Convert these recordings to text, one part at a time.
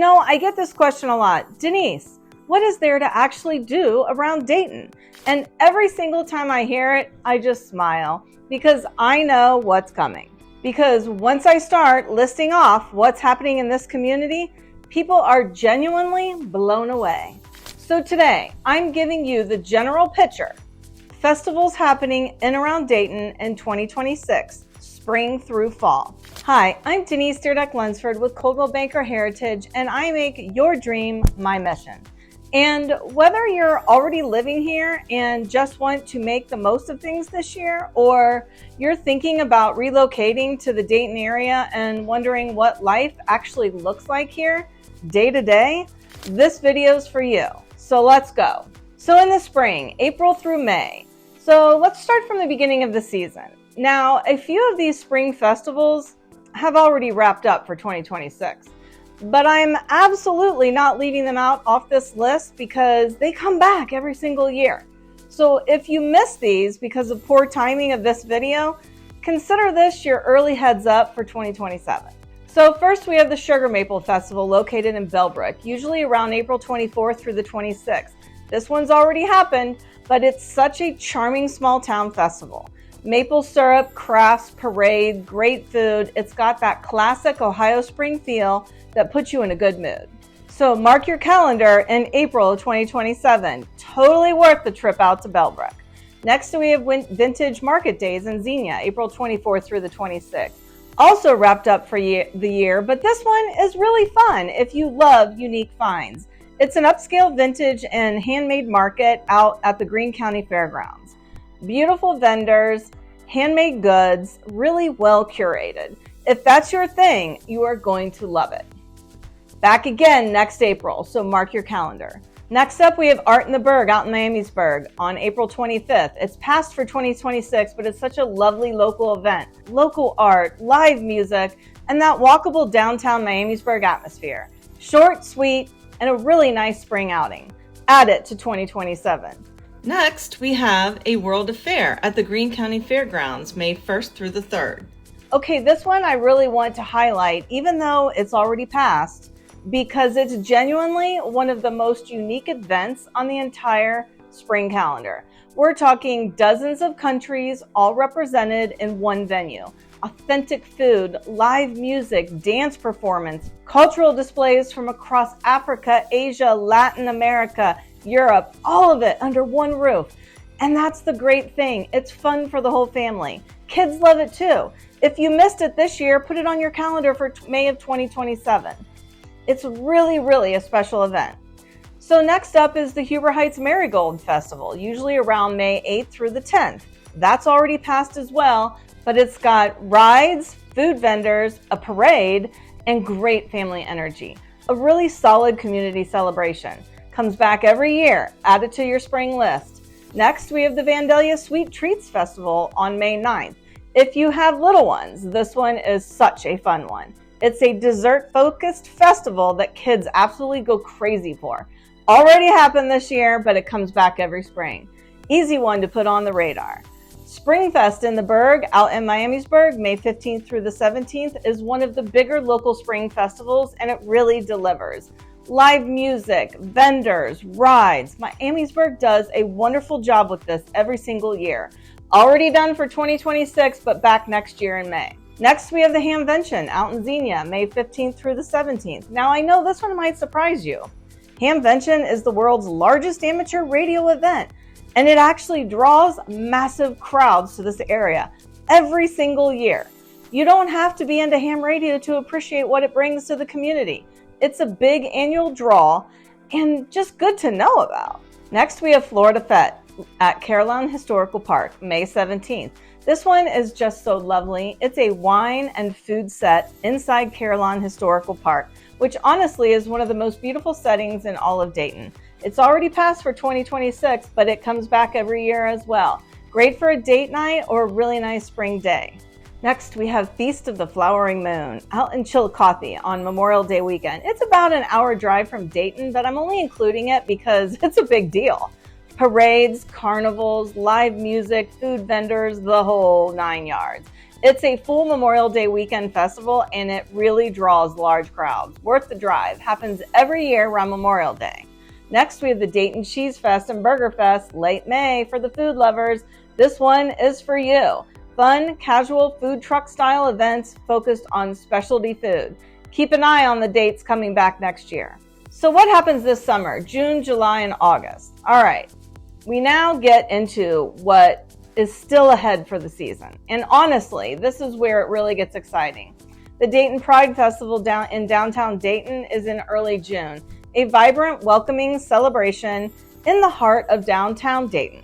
I get this question a lot. Denise, what is there to actually do around Dayton? And every single time I hear it, I just smile because I know what's coming. Because once I start listing off what's happening in this community, people are genuinely blown away. So today, I'm giving you the general picture. Festivals happening in around Dayton in 2026, spring through fall. Hi, I'm Denise Dyrdek Lunsford with Coldwell Banker Heritage, and I make your dream my mission. And whether you're already living here and just want to make the most of things this year, or you're thinking about relocating to the Dayton area and wondering what life actually looks like here day to day, this video is for you. So let's go. So in the spring, April through May. So let's start from the beginning of the season. Now, a few of these spring festivals have already wrapped up for 2026. But I'm absolutely not leaving them out off this list because they come back every single year. So if you miss these because of poor timing of this video, consider this your early heads up for 2027. So first we have the Sugar Maple Festival located in Bellbrook, usually around April 24th through the 26th. This one's already happened, but it's such a charming small town festival. Maple syrup, crafts, parade, great food. It's got that classic Ohio spring feel that puts you in a good mood. So mark your calendar in April of 2027. Totally worth the trip out to Bellbrook. Next we have Vintage Market Days in Xenia, April 24th through the 26th. Also wrapped up for the year, but this one is really fun if you love unique finds. It's an upscale vintage and handmade market out at the Greene County Fairgrounds. Beautiful vendors, handmade goods, really well curated. If that's your thing, you are going to love it. Back again next April, so mark your calendar. Next up, we have Art in the Berg out in Miamisburg on April 25th. It's past for 2026, but it's such a lovely local event. Local art, live music, and that walkable downtown Miamisburg atmosphere. Short, sweet, and a really nice spring outing. Add it to 2027. Next, we have a World of Fair at the Greene County Fairgrounds, May 1st through the 3rd. Okay, this one I really want to highlight, even though it's already passed, because it's genuinely one of the most unique events on the entire spring calendar. We're talking dozens of countries all represented in one venue. Authentic food, live music, dance performance, cultural displays from across Africa, Asia, Latin America, Europe, all of it under one roof. And that's the great thing. It's fun for the whole family. Kids love it too. If you missed it this year, put it on your calendar for May of 2027. It's really, really a special event. So next up is the Huber Heights Marigold Festival, usually around May 8th through the 10th. That's already passed as well, but it's got rides, food vendors, a parade, and great family energy. A really solid community celebration. Comes back every year. Add it to your spring list. Next, we have the Vandalia Sweet Treats Festival on May 9th. If you have little ones, this one is such a fun one. It's a dessert-focused festival that kids absolutely go crazy for. Already happened this year, but it comes back every spring. Easy one to put on the radar. Springfest in the Berg out in Miamisburg, May 15th through the 17th, is one of the bigger local spring festivals, and it really delivers. Live music, vendors, rides. Miamisburg does a wonderful job with this every single year. Already done for 2026, but back next year in May. Next, we have the Hamvention out in Xenia, May 15th through the 17th. Now, I know this one might surprise you. Hamvention is the world's largest amateur radio event, and it actually draws massive crowds to this area every single year. You don't have to be into ham radio to appreciate what it brings to the community. It's a big annual draw and just good to know about. Next, we have Florida Fete at Carillon Historical Park, May 17th. This one is just so lovely. It's a wine and food set inside Carillon Historical Park, which honestly is one of the most beautiful settings in all of Dayton. It's already passed for 2026, but it comes back every year as well. Great for a date night or a really nice spring day. Next, we have Feast of the Flowering Moon out in Chillicothe on Memorial Day weekend. It's about an hour drive from Dayton, but I'm only including it because it's a big deal. Parades, carnivals, live music, food vendors, the whole 9 yards. It's a full Memorial Day weekend festival, and it really draws large crowds. Worth the drive. Happens every year around Memorial Day. Next, we have the Dayton Cheese Fest and Burger Fest, late May, for the food lovers. This one is for you. Fun, casual food truck style events focused on specialty food. Keep an eye on the dates coming back next year. So what happens this summer, June, July, and August? All right, we now get into what is still ahead for the season. And honestly, this is where it really gets exciting. The Dayton Pride Festival in downtown Dayton is in early June, a vibrant, welcoming celebration in the heart of downtown Dayton.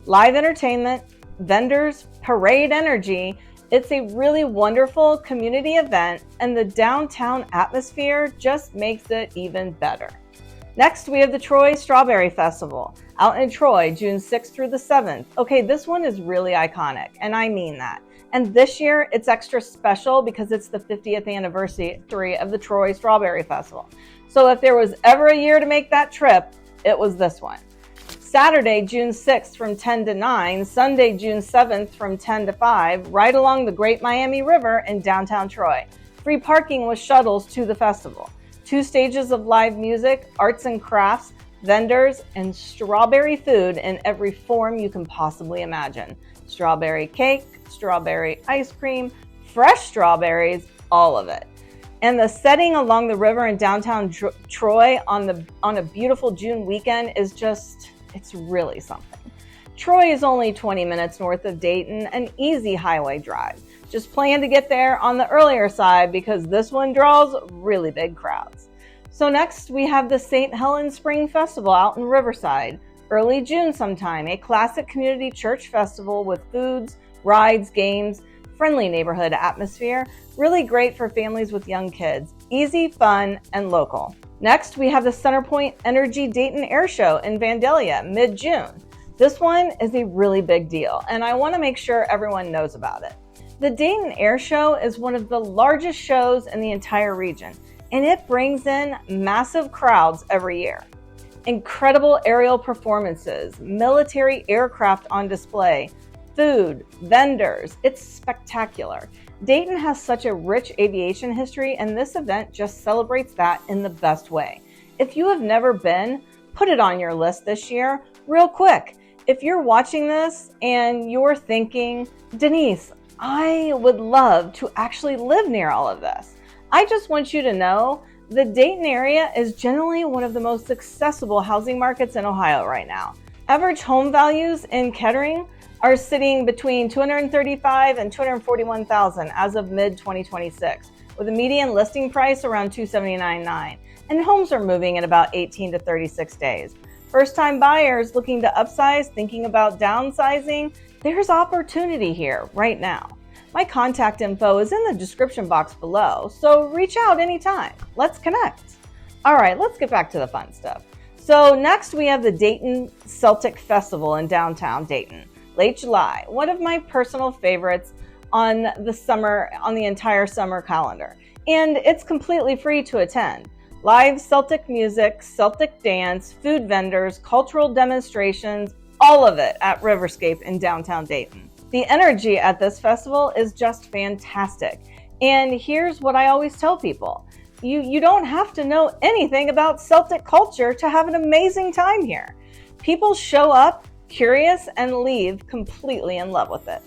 Live entertainment, vendors, parade energy. It's a really wonderful community event, and the downtown atmosphere just makes it even better. Next, we have the Troy Strawberry Festival out in Troy, June 6th through the 7th. Okay, this one is really iconic, and I mean that. And this year, it's extra special because it's the 50th anniversary of the Troy Strawberry Festival. So if there was ever a year to make that trip, it was this one. Saturday, June 6th from 10 to 9, Sunday, June 7th from 10 to 5, right along the Great Miami River in downtown Troy. Free parking with shuttles to the festival. 2 stages of live music, arts and crafts, vendors, and strawberry food in every form you can possibly imagine. Strawberry cake, strawberry ice cream, fresh strawberries, all of it. And the setting along the river in downtown Troy on a beautiful June weekend is just, it's really something. Troy is only 20 minutes north of Dayton, an easy highway drive. Just plan to get there on the earlier side because this one draws really big crowds. So next we have the St. Helens Spring Festival out in Riverside, early June sometime, a classic community church festival with foods, rides, games, friendly neighborhood atmosphere, really great for families with young kids, easy, fun, and local. Next, we have the Centerpoint Energy Dayton Air Show in Vandalia, mid-June. This one is a really big deal, and I want to make sure everyone knows about it. The Dayton Air Show is one of the largest shows in the entire region, and it brings in massive crowds every year. Incredible aerial performances, military aircraft on display, food, vendors, it's spectacular. Dayton has such a rich aviation history, and this event just celebrates that in the best way. If you have never been, put it on your list this year, real quick. If you're watching this and you're thinking, Denise, I would love to actually live near all of this. I just want you to know the Dayton area is generally one of the most accessible housing markets in Ohio right now. Average home values in Kettering are sitting between $235,000 and $241,000 as of mid-2026, with a median listing price around $279,900, and homes are moving in about 18 to 36 days. First-time buyers looking to upsize, thinking about downsizing, there's opportunity here right now. My contact info is in the description box below, so reach out anytime. Let's connect. All right, let's get back to the fun stuff. So next we have the Dayton Celtic Festival in downtown Dayton, late July. One of my personal favorites on the entire summer calendar. And it's completely free to attend. Live Celtic music, Celtic dance, food vendors, cultural demonstrations, all of it at Riverscape in downtown Dayton. The energy at this festival is just fantastic. And here's what I always tell people. You don't have to know anything about Celtic culture to have an amazing time here. People show up curious and leave completely in love with it.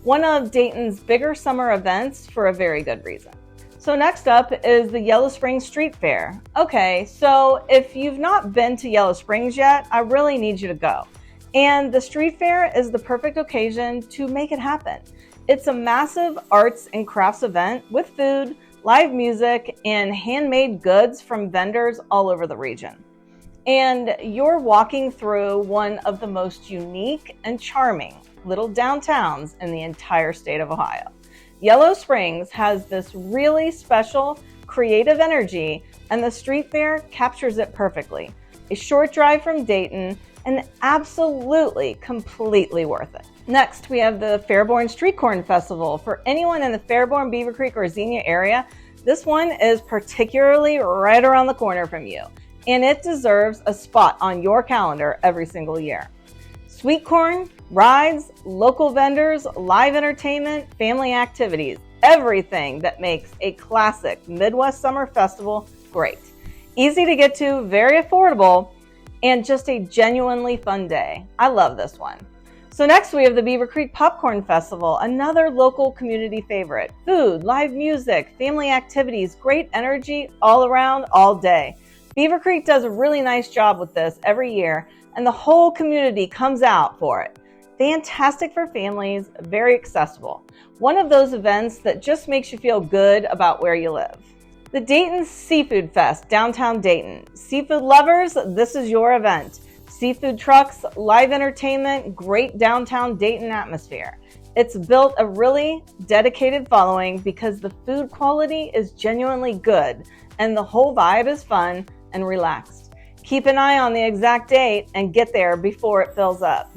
One of Dayton's bigger summer events for a very good reason. So next up is the Yellow Springs Street Fair. Okay, so if you've not been to Yellow Springs yet, I really need you to go. And the street fair is the perfect occasion to make it happen. It's a massive arts and crafts event with food, live music, and handmade goods from vendors all over the region. And you're walking through one of the most unique and charming little downtowns in the entire state of Ohio. Yellow Springs has this really special, creative energy, and the street fair captures it perfectly. A short drive from Dayton, and absolutely, completely worth it. Next, we have the Fairborn Street Corn Festival. For anyone in the Fairborn, Beaver Creek, or Xenia area, this one is particularly right around the corner from you, and it deserves a spot on your calendar every single year. Sweet corn, Rides, local vendors, live entertainment, family activities, everything that makes a classic Midwest summer festival great. Easy to get to, very affordable, and just a genuinely fun day. I love this one. So next we have the Beaver Creek Popcorn Festival, another local community favorite. Food, live music, family activities, great energy all around, all day. Beaver Creek does a really nice job with this every year, and the whole community comes out for it. Fantastic for families, very accessible. One of those events that just makes you feel good about where you live. The Dayton Seafood Fest, downtown Dayton. Seafood lovers, this is your event. Seafood trucks, live entertainment, great downtown Dayton atmosphere. It's built a really dedicated following because the food quality is genuinely good and the whole vibe is fun and relaxed. Keep an eye on the exact date and get there before it fills up.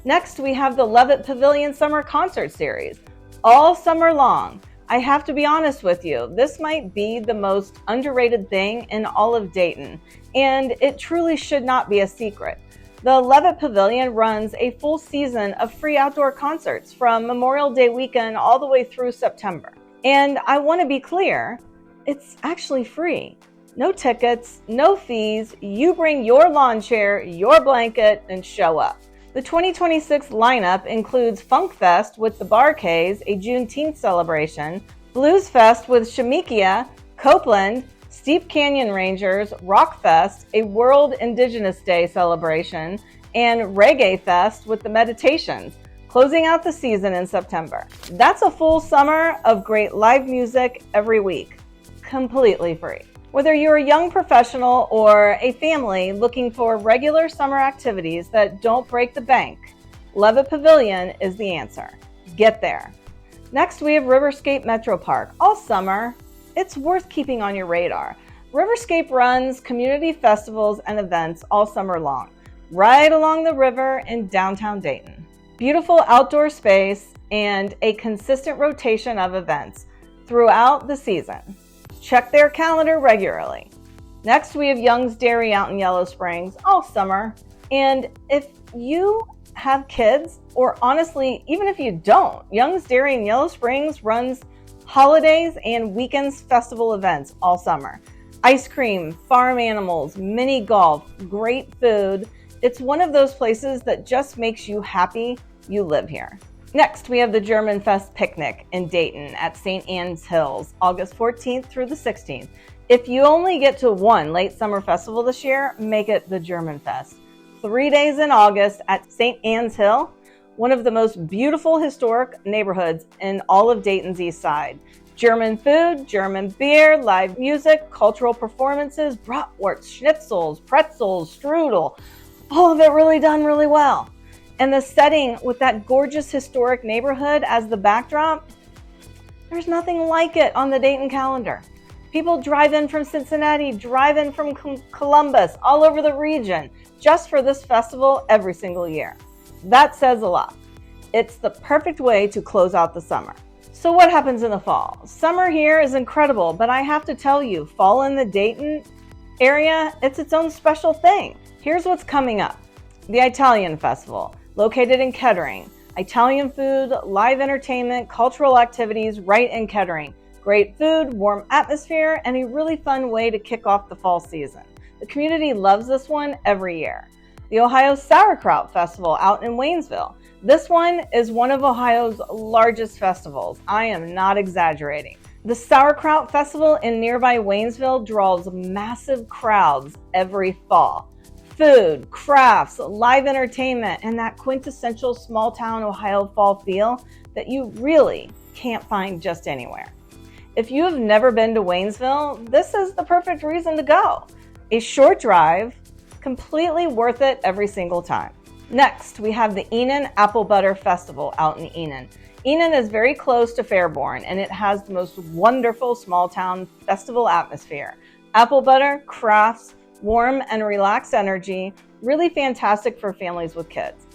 Next, we have the Levitt Pavilion Summer Concert Series. All summer long. I have to be honest with you, this might be the most underrated thing in all of Dayton, and it truly should not be a secret. The Levitt Pavilion runs a full season of free outdoor concerts from Memorial Day weekend all the way through September. And I want to be clear, it's actually free. No tickets, no fees, you bring your lawn chair, your blanket, and show up. The 2026 lineup includes Funk Fest with the Barkays, a Juneteenth celebration, Blues Fest with Shamikia, Copeland, Steep Canyon Rangers, Rock Fest, a World Indigenous Day celebration, and Reggae Fest with the Meditations, closing out the season in September. That's a full summer of great live music every week, completely free. Whether you're a young professional or a family looking for regular summer activities that don't break the bank, Levitt Pavilion is the answer. Get there. Next, we have Riverscape Metro Park. All summer, it's worth keeping on your radar. Riverscape runs community festivals and events all summer long, right along the river in downtown Dayton. Beautiful outdoor space and a consistent rotation of events throughout the season. Check their calendar regularly. Next, we have Young's Dairy out in Yellow Springs all summer. And if you have kids, or honestly, even if you don't, Young's Dairy in Yellow Springs runs holidays and weekends festival events all summer. Ice cream, farm animals, mini golf, great food. It's one of those places that just makes you happy you live here. Next, we have the German Fest Picnic in Dayton at St. Anne's Hills, August 14th through the 16th. If you only get to one late summer festival this year, make it the German Fest. 3 days in August at St. Anne's Hill, one of the most beautiful historic neighborhoods in all of Dayton's East Side. German food, German beer, live music, cultural performances, bratwurst, schnitzels, pretzels, strudel, all of it really done really well. And the setting with that gorgeous historic neighborhood as the backdrop, there's nothing like it on the Dayton calendar. People drive in from Cincinnati, drive in from Columbus, all over the region, just for this festival every single year. That says a lot. It's the perfect way to close out the summer. So what happens in the fall? Summer here is incredible, but I have to tell you, fall in the Dayton area, it's its own special thing. Here's what's coming up. The Italian Festival, located in Kettering. Italian food, live entertainment, cultural activities right in Kettering. Great food, warm atmosphere, and a really fun way to kick off the fall season. The community loves this one every year. The Ohio Sauerkraut Festival out in Waynesville. This one is one of Ohio's largest festivals. I am not exaggerating. The Sauerkraut Festival in nearby Waynesville draws massive crowds every fall. Food, crafts, live entertainment, and that quintessential small town Ohio fall feel that you really can't find just anywhere. If you have never been to Waynesville, this is the perfect reason to go. A short drive, completely worth it every single time. Next, we have the Enon Apple Butter Festival out in Enon. Enon is very close to Fairborn, and it has the most wonderful small town festival atmosphere. Apple butter, crafts, warm and relaxed energy, really fantastic for families with kids.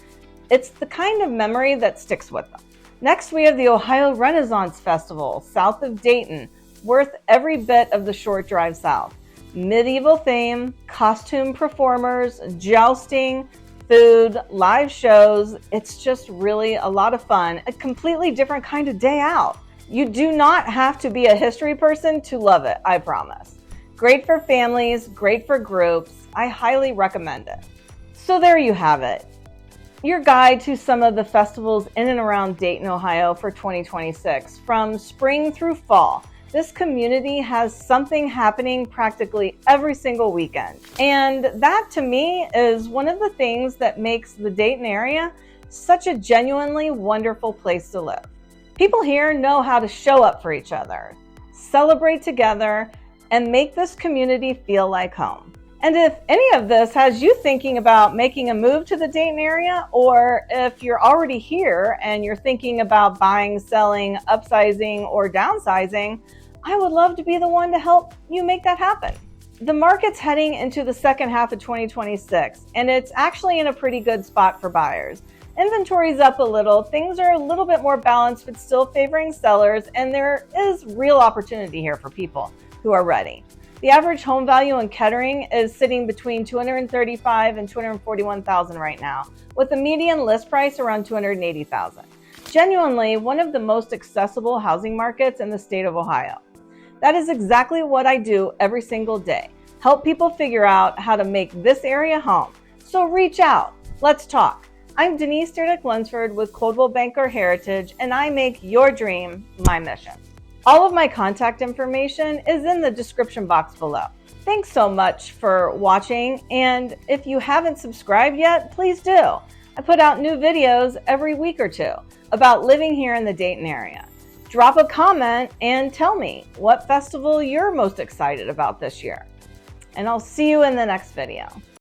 It's the kind of memory that sticks with them. Next, we have the Ohio Renaissance Festival, south of Dayton, worth every bit of the short drive south. Medieval theme, costume performers, jousting, food, live shows. It's just really a lot of fun. A completely different kind of day out. You do not have to be a history person to love it, I promise. Great for families, great for groups. I highly recommend it. So there you have it. Your guide to some of the festivals in and around Dayton, Ohio for 2026. From spring through fall, this community has something happening practically every single weekend. And that, to me, is one of the things that makes the Dayton area such a genuinely wonderful place to live. People here know how to show up for each other, celebrate together, and make this community feel like home. And if any of this has you thinking about making a move to the Dayton area, or if you're already here and you're thinking about buying, selling, upsizing, or downsizing, I would love to be the one to help you make that happen. The market's heading into the second half of 2026, and it's actually in a pretty good spot for buyers. Inventory's up a little, things are a little bit more balanced, but still favoring sellers, and there is real opportunity here for people who are ready. The average home value in Kettering is sitting between $235,000 and $241,000 right now, with a median list price around $280,000. Genuinely one of the most accessible housing markets in the state of Ohio. That is exactly what I do every single day. Help people figure out how to make this area home. So reach out. Let's talk. I'm Denise Dyrdek Lunsford with Coldwell Banker Heritage, and I make your dream my mission. All of my contact information is in the description box below. Thanks so much for watching, and if you haven't subscribed yet, please do. I put out new videos every week or two about living here in the Dayton area. Drop a comment and tell me what festival you're most excited about this year. And I'll see you in the next video.